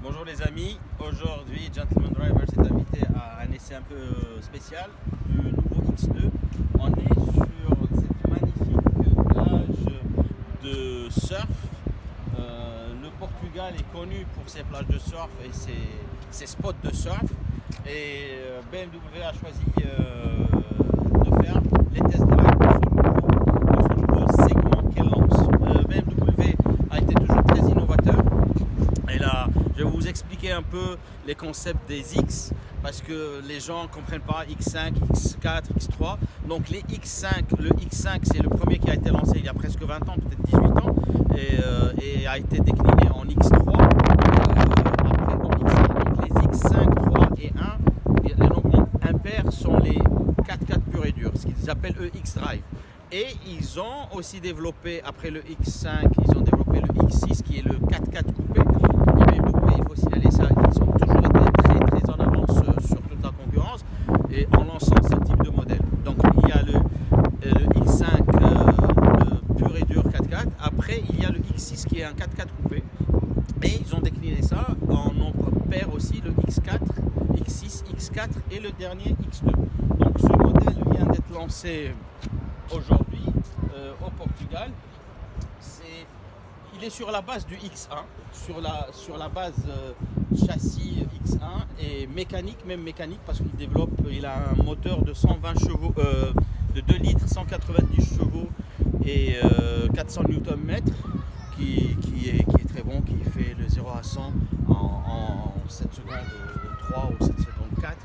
Bonjour les amis, aujourd'hui Gentleman Driver s'est invité à un essai un peu spécial du nouveau X2. On est sur cette magnifique plage de surf. Le Portugal est connu pour ses plages de surf et ses spots de surf. Et BMW a choisi de faire les test drives de ce nouveau segment qu'elle lance. BMW a été toujours très innovateur. Et là, je vais vous expliquer un peu les concepts des X parce que les gens ne comprennent pas X5, X4, X3. Donc les X5, le X5 c'est le premier qui a été lancé il y a presque 20 ans, peut-être 18 ans, et a été décliné en X3, après en X1. Donc les X5, 3 et 1, les nombres impairs sont les 4x4 purs et durs, ce qu'ils appellent eux X-Drive. Et ils ont aussi développé, après le X5, ils ont développé le X6 qui est le 4x4 coupé. Il faut signaler ça, ils ont toujours été très en avance sur toute la concurrence et en lançant ce type de modèle. Donc il y a le X5 le pur et dur 4x4, après il y a le X6 qui est un 4x4 coupé et ils ont décliné ça en nombre pair aussi, le X4, X6, X4 et le dernier X2. Donc ce modèle vient d'être lancé aujourd'hui au Portugal. Il est sur la base du X1, sur la base châssis X1 et mécanique, même mécanique parce il a un moteur de 120 chevaux, de 2 litres, 190 chevaux et 400 Nm qui est très bon, qui fait le 0 à 100 en 7 secondes 3 ou 7 secondes 4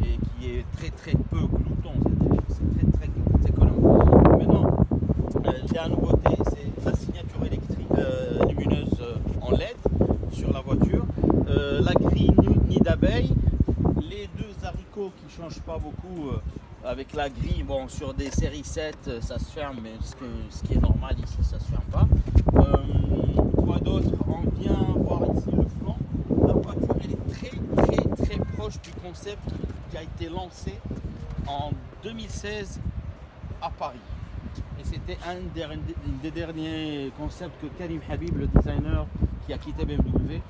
et qui est très peu glouton, c'est très collant. Maintenant, la nouveauté c'est la signature électrique lumineuse en LED sur la voiture, la grille nid d'abeille, les deux haricots qui ne changent pas beaucoup avec la grille. Bon, sur des séries 7 ça se ferme, mais ce qui est normal ici ça se ferme pas. Quoi d'autre? On vient voir ici le flanc. La voiture elle est très proche du concept qui a été lancé en 2016 à Paris. Et c'était un des derniers concepts que Karim Habib, le designer qui a quitté BMW,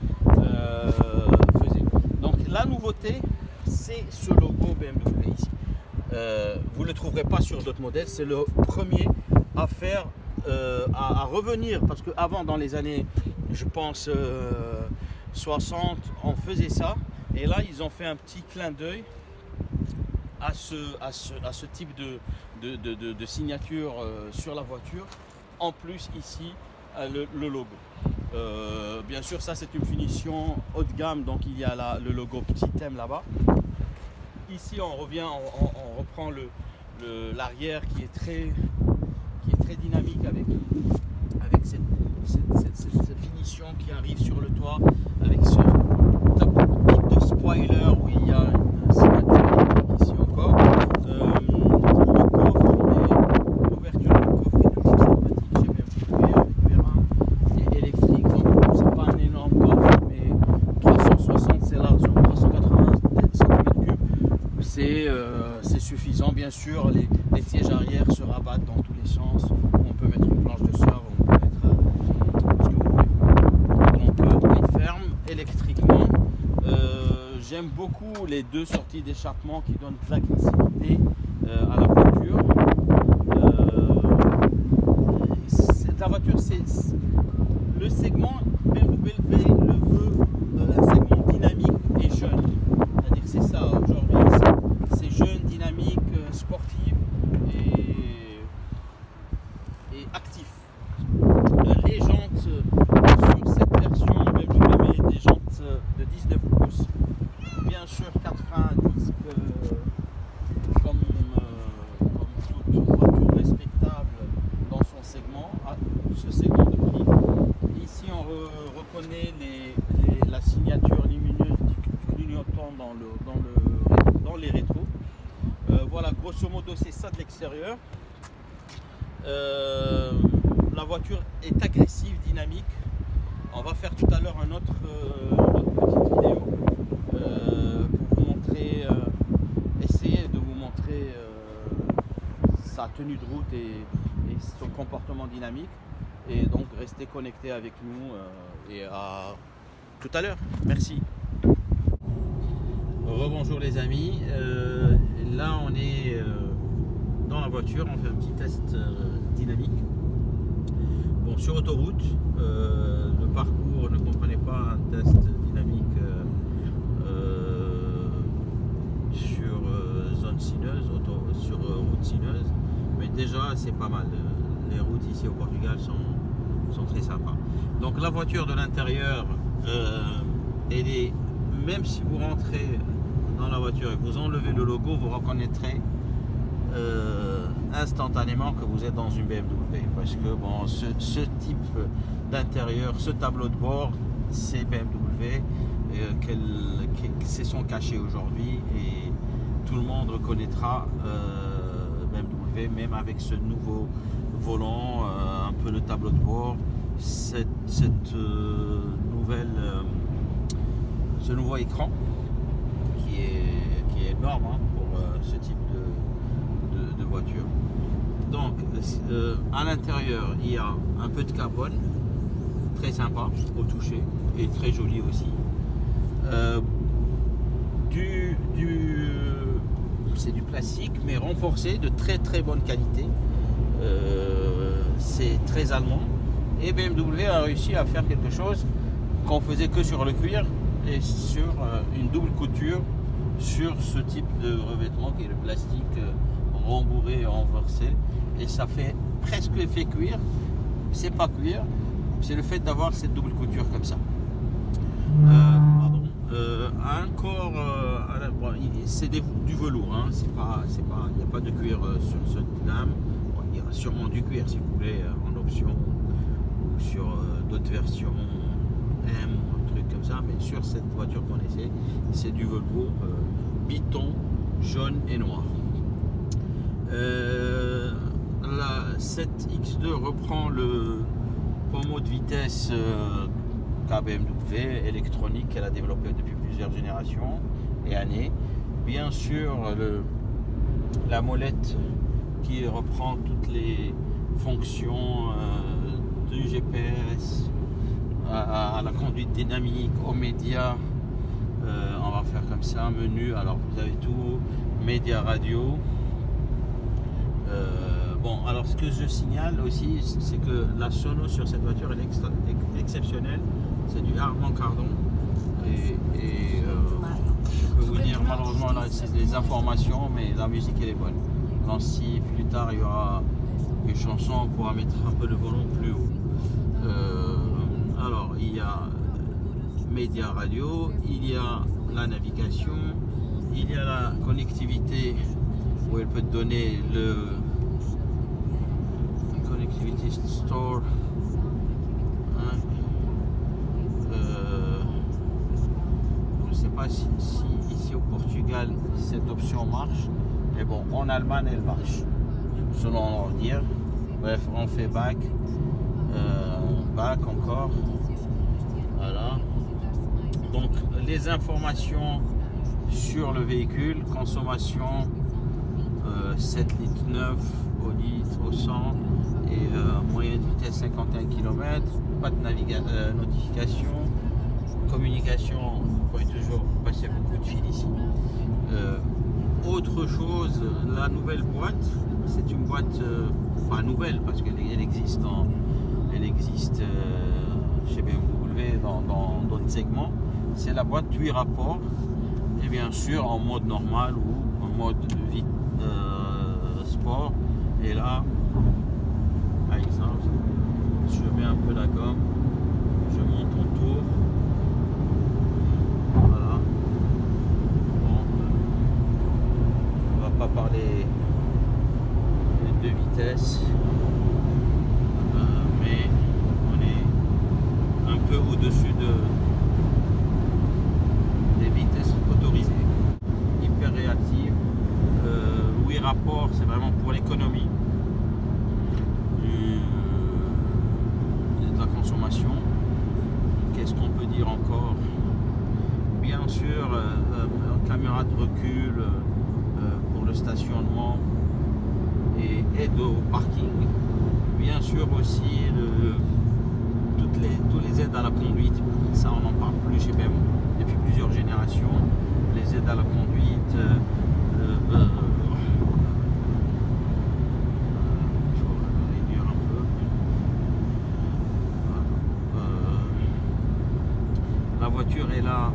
faisait. Donc la nouveauté, c'est ce logo BMW ici. Vous ne le trouverez pas sur d'autres modèles, c'est le premier à faire, à revenir, parce qu'avant, dans les années, je pense, 60, on faisait ça, et là, ils ont fait un petit clin d'œil à ce type de signature sur la voiture. En plus ici le logo. Bien sûr ça c'est une finition haut de gamme, donc il y a le logo petit M là-bas. Ici on reprend l'arrière qui est très dynamique avec cette finition qui arrive sur le toit, avec ce type de spoiler où il y a une signature électrique ici encore. Le coffre, l'ouverture du coffre est toujours sympathique chez BMW avec Vérin et électrique, donc c'est pas un énorme coffre, mais 360 c'est largement, 380 cm3 c'est suffisant. Bien sûr les sièges arrière se rabattent dans tous les sens, on peut mettre une planche de surf, on peut mettre ce que vous voulez. Donc il ferme électriquement. J'aime beaucoup les deux sorties d'échappement qui donnent de l'agressivité à la voiture. La voiture, c'est le segment BMW le veut, un segment dynamique et jeune. C'est-à-dire que c'est ça aujourd'hui, c'est jeune, dynamique, sportif et actif. Les jantes sur cette version BMW met des jantes de 19 pouces. Bien sûr 4 freins à disque comme toute voiture respectable dans son segment, à ce segment de prix. Ici on reconnaît la signature lumineuse du clignotant dans les rétros. Voilà, grosso modo c'est ça de l'extérieur. La voiture est agressive, dynamique. On va faire tout à l'heure une autre petite vidéo pour vous montrer, essayer de vous montrer sa tenue de route et son comportement dynamique. Et donc restez connectés avec nous et à tout à l'heure. Merci. Rebonjour les amis. Là on est dans la voiture, on fait un petit test dynamique. Bon, sur autoroute, le parcours ne comprenait pas un test dynamique sur zone sinueuse, sur route sinueuse, mais déjà c'est pas mal. Les routes ici au Portugal sont très sympas. Donc la voiture de l'intérieur, elle est, même si vous rentrez dans la voiture et vous enlevez le logo, vous reconnaîtrez instantanément que vous êtes dans une BMW, parce que bon, ce type d'intérieur, ce tableau de bord, c'est BMW, c'est son cachet aujourd'hui et tout le monde reconnaîtra BMW, même avec ce nouveau volant, un peu le tableau de bord, ce nouveau écran qui est énorme pour ce type de voiture. Donc à l'intérieur il y a un peu de carbone, très sympa au toucher et très joli aussi. C'est du plastique mais renforcé de très bonne qualité. C'est très allemand et BMW a réussi à faire quelque chose qu'on faisait que sur le cuir et sur une double couture sur ce type de revêtement qui est le plastique rembourré et renversé, et ça fait presque effet cuir. C'est pas cuir, c'est le fait d'avoir cette double couture comme ça. Encore, c'est du velours, hein. Il n'y a pas de cuir sur cette lame. Bon, il y a sûrement du cuir si vous voulez en option ou sur d'autres versions M ou un truc comme ça, mais sur cette voiture qu'on essaie, c'est du velours biton jaune et noir. La 7X2 reprend le pommeau de vitesse qu'a BMW électronique qu'elle a développé depuis plusieurs générations et années. Bien sûr, la molette qui reprend toutes les fonctions du GPS à la conduite dynamique, aux médias. On va faire comme ça, menu, alors vous avez tout, médias radio. Bon, alors ce que je signale aussi, c'est que la sono sur cette voiture est exceptionnelle. C'est du Harman Kardon et je peux vous dire, malheureusement là c'est des informations, mais la musique elle est bonne. Donc si plus tard il y aura une chanson, on pourra mettre un peu le volume plus haut. Alors il y a médias radio, il y a la navigation, il y a la connectivité où elle peut te donner le Connectivity Store, hein. Je ne sais pas si ici au Portugal cette option marche, mais bon, en Allemagne elle marche selon leur dire. Bref, on fait back encore, voilà. Donc les informations sur le véhicule, consommation 7 litres 9 au litre au 100 et moyenne vitesse 51 km, pas de notification, communication, vous pouvez toujours passer beaucoup de fil ici. Autre chose, la nouvelle boîte, c'est une boîte pas nouvelle parce qu'elle existe chez BMW dans d'autres segments. C'est la boîte 8 rapports et bien sûr en mode normal ou en mode sport. Et là, par exemple, je mets un peu la gomme, je monte en tour. Voilà. Bon, on va pas parler de vitesse, mais on est un peu au-dessus des vitesses autorisées. Hyper réactive. 8 rapports, c'est vraiment pour l'économie de la consommation. Qu'est-ce qu'on peut dire encore? Bien sûr, caméra de recul pour le stationnement et aide au parking. Bien sûr aussi tous les aides à la conduite, ça on en parle plus aide à la conduite. Il faut réduire un peu. La voiture est là.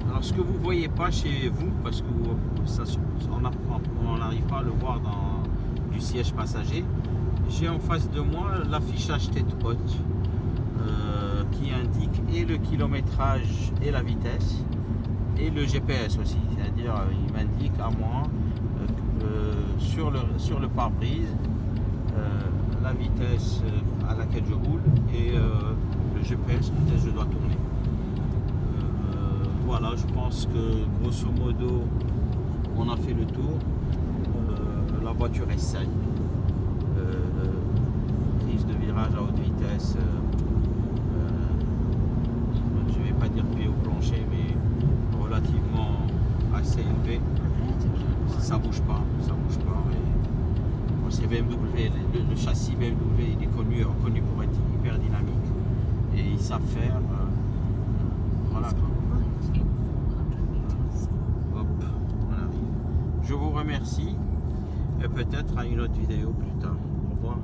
Alors ce que vous voyez pas chez vous, parce que on n'arrive pas à le voir du siège passager, j'ai en face de moi l'affichage tête haute qui indique et le kilométrage et la vitesse et le GPS aussi, c'est-à-dire il m'indique à moi sur le pare-brise la vitesse à laquelle je roule et le GPS quand est-ce que je dois tourner. Voilà, je pense que grosso modo on a fait le tour. La voiture est saine. Prise de virage à haute vitesse. Je vais pas dire pied au plancher, mais relativement assez élevé. Ça bouge pas, ça bouge pas. C'est BMW, le châssis BMW il est reconnu pour être hyper dynamique et ils savent faire. Voilà. Hop, on arrive. Je vous remercie et peut-être à une autre vidéo plus tard. Au revoir.